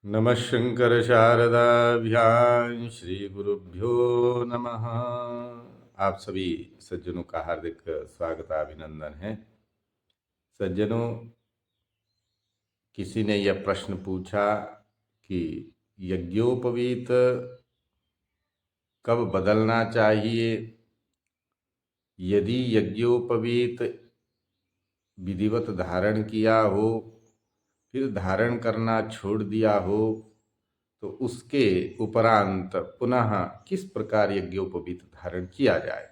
नमः शंकर शारदाभ्यां श्री गुरुभ्यो नमः। आप सभी सज्जनों का हार्दिक स्वागत अभिनंदन है। सज्जनों, किसी ने यह प्रश्न पूछा कि यज्ञोपवीत कब बदलना चाहिए। यदि यज्ञोपवीत विधिवत धारण किया हो, फिर धारण करना छोड़ दिया हो, तो उसके उपरांत पुनः किस प्रकार यज्ञोपवीत धारण किया जाए।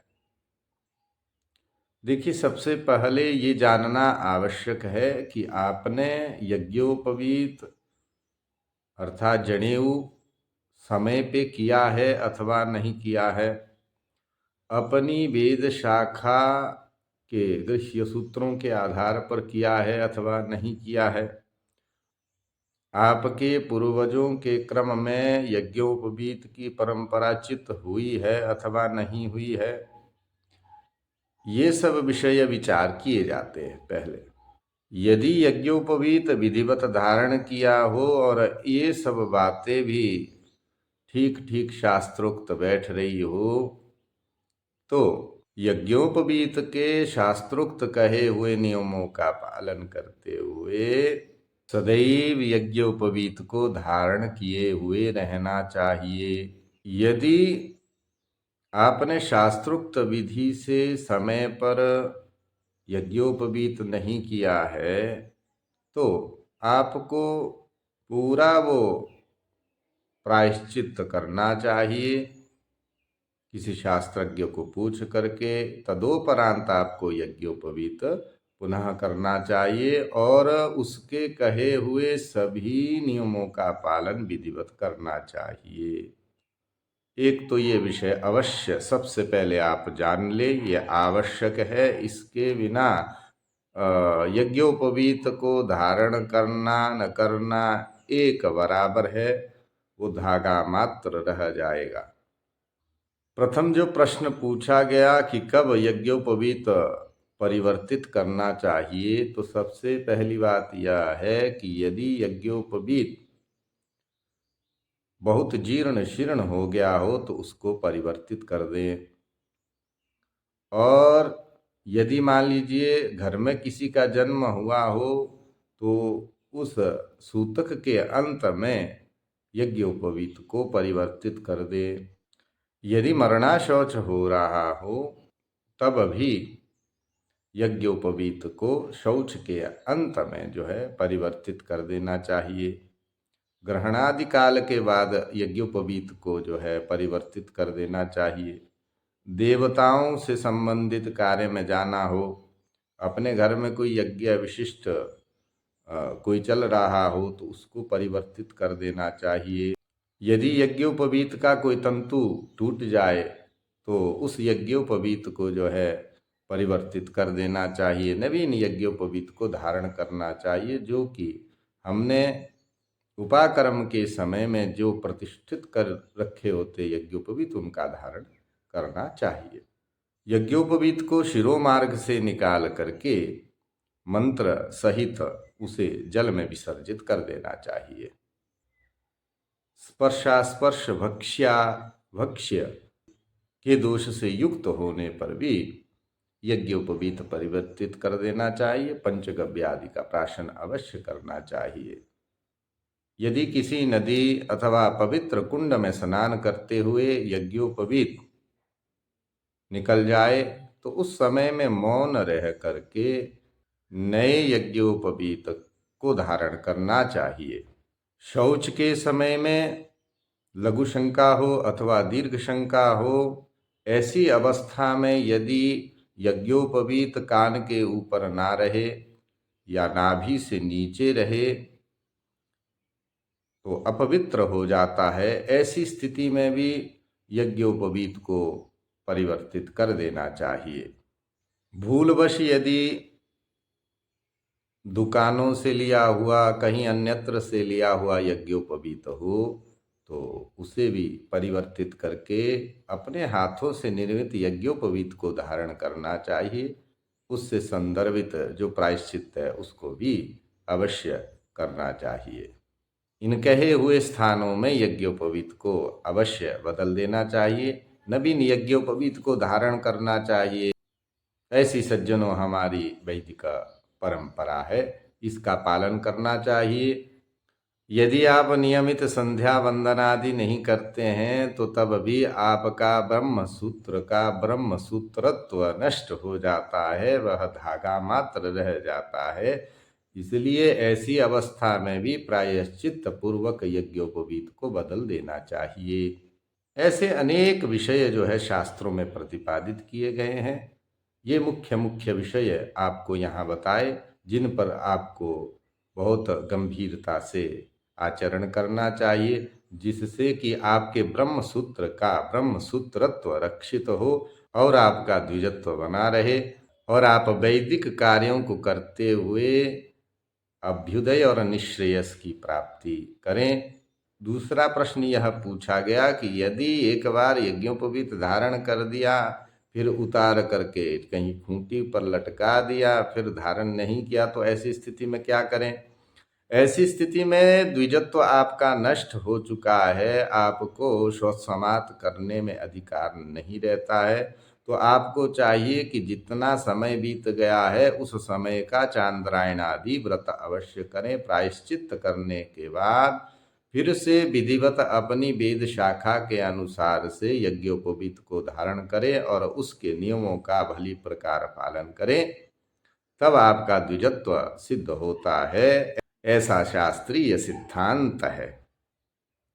देखिए, सबसे पहले ये जानना आवश्यक है कि आपने यज्ञोपवीत अर्थात जनेऊ समय पे किया है अथवा नहीं किया है। अपनी वेद शाखा के गृह्य सूत्रों के आधार पर किया है अथवा नहीं किया है। आपके पूर्वजों के क्रम में यज्ञोपवीत की परंपरा चित हुई है अथवा नहीं हुई है। ये सब विषय विचार किए जाते हैं पहले। यदि यज्ञोपवीत विधिवत धारण किया हो और ये सब बातें भी ठीक ठीक शास्त्रोक्त बैठ रही हो, तो यज्ञोपवीत के शास्त्रोक्त कहे हुए नियमों का पालन करते हुए सदैव यज्ञोपवीत को धारण किए हुए रहना चाहिए। यदि आपने शास्त्रोक्त विधि से समय पर यज्ञोपवीत नहीं किया है, तो आपको पूरा वो प्रायश्चित करना चाहिए। किसी शास्त्रज्ञ को पूछ करके तदोपरांत आपको यज्ञोपवीत पुनः करना चाहिए और उसके कहे हुए सभी नियमों का पालन विधिवत करना चाहिए। एक तो ये विषय अवश्य सबसे पहले आप जान ले, ये आवश्यक है। इसके बिना यज्ञोपवीत को धारण करना न करना एक बराबर है, वो धागा मात्र रह जाएगा। प्रथम जो प्रश्न पूछा गया कि कब यज्ञोपवीत परिवर्तित करना चाहिए, तो सबसे पहली बात यह है कि यदि यज्ञोपवीत बहुत जीर्ण शीर्ण हो गया हो तो उसको परिवर्तित कर दें। और यदि मान लीजिए घर में किसी का जन्म हुआ हो, तो उस सूतक के अंत में यज्ञोपवीत को परिवर्तित कर दे। यदि मरणाशौच हो रहा हो, तब भी यज्ञोपवीत को शौच के अंत में जो है परिवर्तित कर देना चाहिए। ग्रहणादि काल के बाद यज्ञोपवीत को जो है परिवर्तित कर देना चाहिए। देवताओं से संबंधित कार्य में जाना हो, अपने घर में कोई यज्ञ विशिष्ट कोई चल रहा हो, तो उसको परिवर्तित कर देना चाहिए। यदि यज्ञोपवीत का कोई तंतु टूट जाए, तो उस यज्ञोपवीत को जो है परिवर्तित कर देना चाहिए। नवीन यज्ञोपवीत को धारण करना चाहिए, जो कि हमने उपाकर्म के समय में जो प्रतिष्ठित कर रखे होते यज्ञोपवीत, उनका धारण करना चाहिए। यज्ञोपवीत को शिरोमार्ग से निकाल करके मंत्र सहित उसे जल में विसर्जित कर देना चाहिए। स्पर्शास्पर्श भक्ष्या भक्ष्य के दोष से युक्त होने पर भी यज्ञोपवीत परिवर्तित कर देना चाहिए। पंचगव्य आदि का प्राशन अवश्य करना चाहिए। यदि किसी नदी अथवा पवित्र कुंड में स्नान करते हुए यज्ञोपवीत निकल जाए, तो उस समय में मौन रह करके नए यज्ञोपवीत को धारण करना चाहिए। शौच के समय में लघु शंका हो अथवा दीर्घ शंका हो, ऐसी अवस्था में यदि यज्ञोपवीत कान के ऊपर ना रहे या नाभि से नीचे रहे, तो अपवित्र हो जाता है। ऐसी स्थिति में भी यज्ञोपवीत को परिवर्तित कर देना चाहिए। भूलवश यदि दुकानों से लिया हुआ, कहीं अन्यत्र से लिया हुआ यज्ञोपवीत हो, तो उसे भी परिवर्तित करके अपने हाथों से निर्मित यज्ञोपवीत को धारण करना चाहिए। उससे संदर्भित जो प्रायश्चित है उसको भी अवश्य करना चाहिए। इन कहे हुए स्थानों में यज्ञोपवीत को अवश्य बदल देना चाहिए, नवीन यज्ञोपवीत को धारण करना चाहिए। ऐसी सज्जनों हमारी वैदिक परंपरा है, इसका पालन करना चाहिए। यदि आप नियमित संध्या वंदन आदि नहीं करते हैं तो तब भी आपका ब्रह्म सूत्र का ब्रह्म सूत्रत्व नष्ट हो जाता है, वह धागा मात्र रह जाता है। इसलिए ऐसी अवस्था में भी प्रायश्चित पूर्वक यज्ञोपवीत को बदल देना चाहिए। ऐसे अनेक विषय जो है शास्त्रों में प्रतिपादित किए गए हैं। ये मुख्य मुख्य विषय आपको यहाँ बताए, जिन पर आपको बहुत गंभीरता से आचरण करना चाहिए, जिससे कि आपके ब्रह्म सूत्र का ब्रह्म सूत्रत्व रक्षित हो और आपका द्विजत्व बना रहे और आप वैदिक कार्यों को करते हुए अभ्युदय और निश्रेयस की प्राप्ति करें। दूसरा प्रश्न यह पूछा गया कि यदि एक बार यज्ञोपवीत धारण कर दिया, फिर उतार करके कहीं खूंटी पर लटका दिया, फिर धारण नहीं किया, तो ऐसी स्थिति में क्या करें? ऐसी स्थिति में द्विजत्व आपका नष्ट हो चुका है, आपको स्वसमाप्त करने में अधिकार नहीं रहता है। तो आपको चाहिए कि जितना समय बीत गया है उस समय का चांद्रायण आदि व्रत अवश्य करें। प्रायश्चित करने के बाद फिर से विधिवत अपनी वेद शाखा के अनुसार से यज्ञोपवीत को धारण करें और उसके नियमों का भली प्रकार पालन करें, तब आपका द्विजत्व सिद्ध होता है। ऐसा शास्त्रीय सिद्धांत है।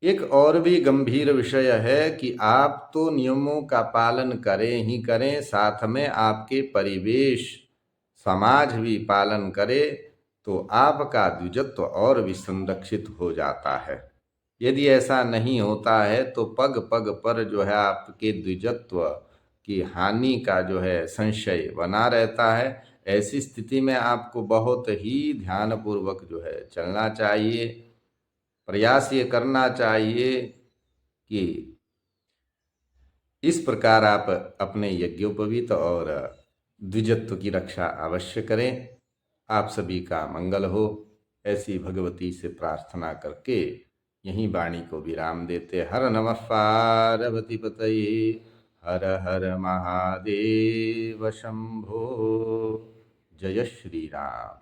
एक और भी गंभीर विषय है कि आप तो नियमों का पालन करें ही करें, साथ में आपके परिवेश समाज भी पालन करे, तो आपका द्विजत्व और भी संरक्षित हो जाता है। यदि ऐसा नहीं होता है तो पग पग पर जो है आपके द्विजत्व की हानि का जो है संशय बना रहता है। ऐसी स्थिति में आपको बहुत ही ध्यानपूर्वक जो है चलना चाहिए। प्रयास ये करना चाहिए कि इस प्रकार आप अपने यज्ञोपवीत और द्विजत्व की रक्षा अवश्य करें। आप सभी का मंगल हो, ऐसी भगवती से प्रार्थना करके यहीं वाणी को विराम देते। हर नमः पार्वती पतये, हर हर महादेव शंभो। जय श्री राम।